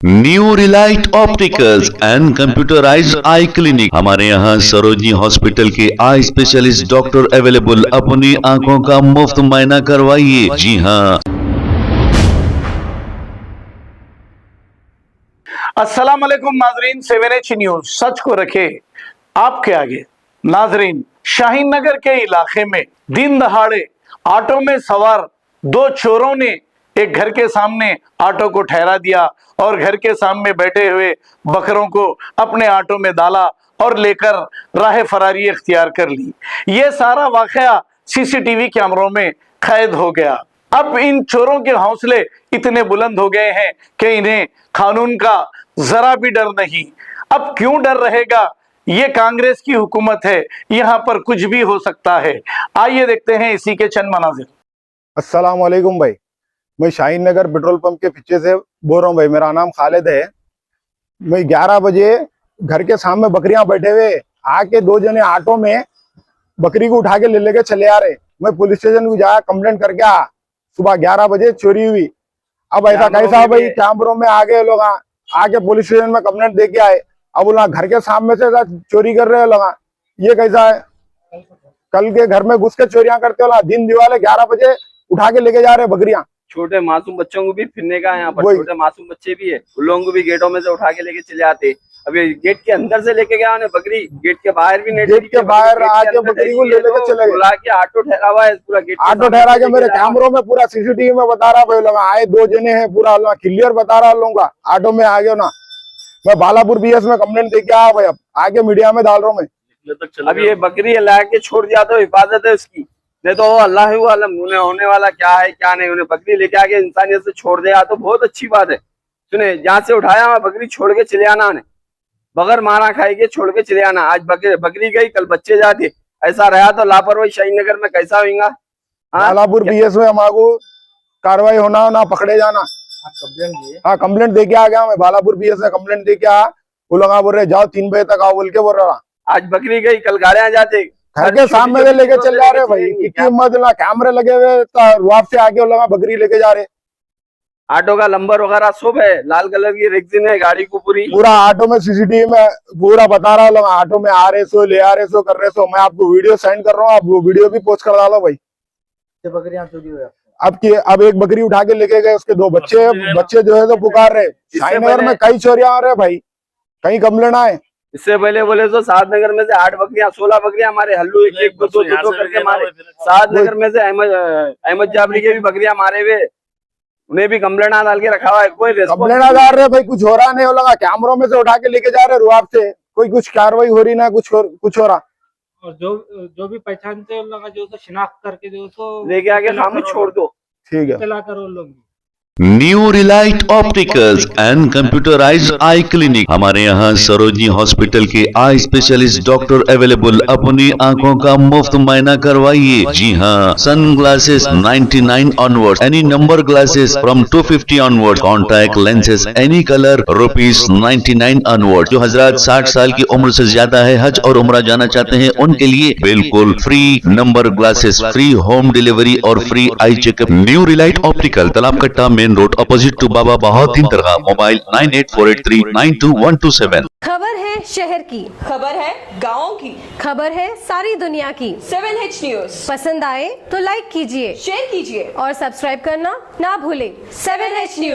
New Relight opticals and computerised I clinic. हमारे यहाँ Sarojini hospital के आई स्पेशलिस्ट डॉक्टर अवेलेबल। अपनी आंखों का मुफ्त मुआयना करवाइए। जी हाँ। अस्सलाम वालेकुम नाजरीन, 7H न्यूज सच को रखे आपके आगे। नाजरीन, शाहीन नगर के इलाके में दिन दहाड़े ऑटो में सवार दो चोरों ने एक घर के सामने ऑटो को ठहरा दिया और घर के सामने बैठे हुए बकरों को अपने ऑटो में डाला और लेकर राह फरारी इख्तियार कर ली। ये सारा वाकया सीसीटीवी कैमरों में कैद हो गया। अब इन चोरों के हौसले इतने बुलंद हो गए हैं कि इन्हें कानून का जरा भी डर नहीं। अब क्यों डर रहेगा? ये कांग्रेस की हुकूमत है, यहाँ पर कुछ भी हो सकता है। आइए देखते हैं इसी के चंद मनाजिर। अस्सलाम वालेकुम भाई, मैं शाहीन नगर पेट्रोल पंप के पीछे से बोल रहा हूँ भाई। मेरा नाम खालिद है। मैं 11 बजे घर के सामने बकरियां बैठे हुए आके दो जने ऑटो में बकरी को उठा के ले लेके चले आ रहे। मैं पुलिस स्टेशन को जाया, कंप्लेंट करके आ। सुबह 11 बजे चोरी हुई। अब ऐसा कैसा भाई, कैमरों में आगे लोग आके पुलिस स्टेशन में कंप्लेंट दे के आए। अब लोग घर के सामने से चोरी कर रहे हो लोग, ये कैसा है? कल के घर में घुस के चोरियां करते हो। दिन दिवाले 11 बजे उठा के लेके जा रहे बकरियां। छोटे मासूम बच्चों को भी फिरने का यहाँ पर छोटे मासूम बच्चे भी है, उन लोगों को भी गेटों में से उठा के लेके चले आते। अभी गेट के अंदर से लेके गया उन्हें बकरी, गेट के बाहर भी नहीं, गेट के बाहर आके बकरी को ले लेके चले गए। के ऑटो ठहरा हुआ है, पूरा गेट ऑटो ठहरा के मेरे कैमरों में पूरा सीसीटीवी में बता रहा भाई। लोग आए दो जने हैं, पूरा क्लियर बता रहा लोगों का। ऑटो में आ गए ना, मैं बालापुर बीएस में कंप्लेंट दे के आया भाई। अब आगे मीडिया में डाल रहा हूँ मैं। अब ये बकरी ला के छोड़ दिया तो हिफाजत है उसकी, नहीं तो अल्लाह ही आलम उन्हें होने वाला क्या है क्या नहीं। उन्हें बकरी लेके आके इंसानियत से छोड़ दिया तो बहुत अच्छी बात है। सुने, जहाँ से उठाया मैं बकरी छोड़ के चले आना, उन्हें बगैर मारा खाएगी छोड़ के चले आना। आज बकरी गई, कल बच्चे जाते। ऐसा रहा तो लापरवाही शाहीन नगर में कैसा होगा? बालापुर बीएस में हमारे कार्रवाई होना ना, पकड़े जाना। हाँ, कंप्लेंट दे के आ गया मैं। बालापुर बीएस में कंप्लेंट दे के आ। वो लोग बोल रहे जाओ 3 बजे तक आओ बोल के बोल रहा। आज बकरी गई, कल गाड़ियां जाते। घर के सामने से लेके चल जा रहे भाई। कितनी मतलब कैमरे लगे हुए, रुआब से आके लोग बकरी लेके जा रहे। ऑटो का नंबर वगैरह सब है, लाल कलर की रेक्सिन है गाड़ी को पूरा ऑटो में सीसीटीवी में पूरा बता रहा हूँ। लोग ऑटो में आ रहे सो, ले आ रहे सो, कर रहे सो। मैं आपको वीडियो सेंड कर रहा हूँ, आप वो वीडियो भी पोस्ट कर डालो भाई। बकरियां चोरी हुई अब एक बकरी उठा के लेके गए, उसके 2 बच्चे जो है तो पुकार रहे। शाहीन नगर में कई चोरियां हो रहे भाई, कई कंप्लेंट आए। इससे पहले बोले तो सात नगर में से 8 बकरियां 16 बकरियां हमारे हल्लू एक दो करके मारे। सात नगर में से अहमद जाबरी के भी बकरियां मारे हुए, उन्हें भी कंप्लेंट डाल के रखा हुआ है। कोई कंप्लेंट डाल रहे भाई, कुछ हो रहा नहीं। हो लगा कैमरों में से उठा के लेके जा रहे रुआब से, कोई कुछ कार्रवाई हो रही ना, कुछ हो रहा। और जो भी पहचानते उन लोग जो शिनाख्त करके जो लेके आके सामने छोड़ दो। ठीक है, चला करो लोग। New Relight opticals and computerised I clinic. हमारे यहाँ सरोजनी हॉस्पिटल के आई स्पेशलिस्ट डॉक्टर अवेलेबल। अपनी आंखों का मुफ्त मुआयना करवाइए। जी हाँ। Sun glasses 99 onward, any number glasses from 250 onward, contact lenses any colour ₹99 onward. जो हजरात 60 साल की उम्र से ज्यादा है, हज और उम्रा जाना चाहते हैं, उनके लिए बिल्कुल free number glasses, free home delivery और free eye checkup. New Relight optical, Talab Katta, main road, opposite to Baba Bahauddin दरगाह। मोबाइल 9848392127। खबर है शहर की, खबर है गाँव की, खबर है सारी दुनिया की। 7H न्यूज पसंद आए तो लाइक कीजिए, शेयर कीजिए और सब्सक्राइब करना ना भूलें। 7H news.